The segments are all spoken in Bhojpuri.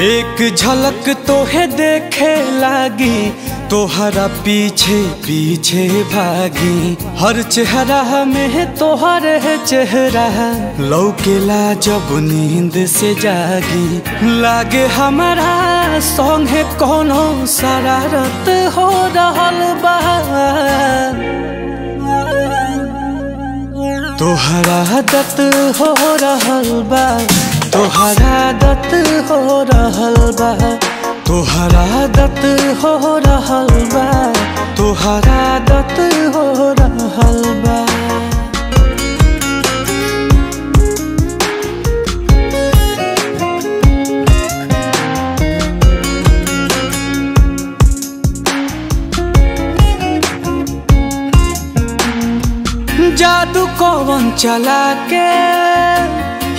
एक झलक तोहे देखे लागी, तोहरा पीछे पीछे भागी। हर चेहरा में तोहर है चेहरा, लौकेला जब नींद से जागी। लागे हमारा संगे कोनो शरारत हो रहल बा। तोहरा आदत हो रहल बा, तोहरा आदत हो रहल बा, तोहरा आदत हो रहल बा, तोहरा आदत हो रहल बा। जादू कौन चला के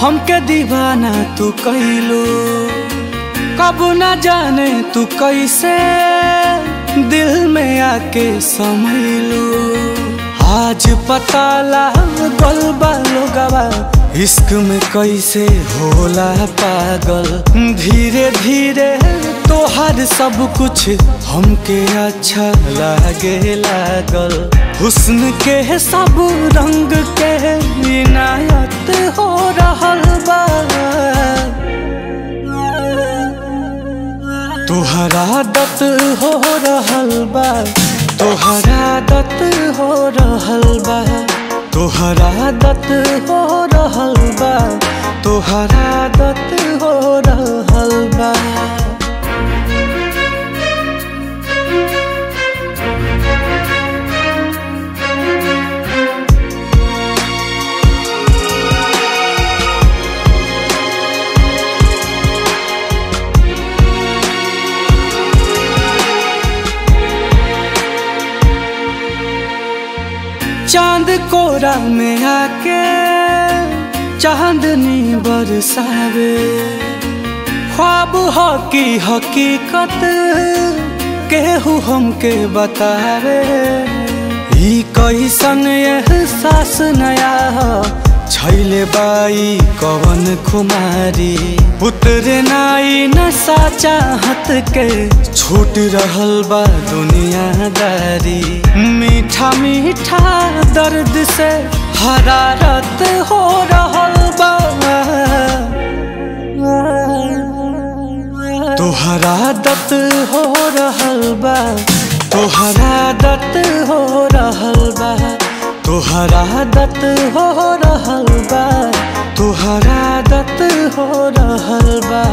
हमके दीवाना तू कैलू, कब न जाने तू कैसे दिल में आके समैलू। आज पता लागल बा लोगवा इश्क में कैसे होला पागल। धीरे धीरे तोहर सब कुछ हमके अच्छा लागे लागल। हुस्न के सब रंग के इनायत हो रहल बा। तोहरा आदत हो रहल बा, तोहरा आदत हो रहल बा, तोहरा आदत हो रहल बा, तोहरा आदत हो रहल बा। चांद कोरा में आके चांदनी बरसावे। ख्वाब हो की हकीकत केहू हमके बतावे। ई कैसन एहसास नया हो छैले बाई कवन खुमारी। उतरे नाई नशा चाहत के छूट रहल बा दुनियादारी। मीठा मीठा दर्द से हरारत हो रहल बा। तोहरा आदत हो रहल बा, तोहरा आदत हो रहल बा, तोहरा आदत हो रहल बा, तोहरा आदत हो रहल बा।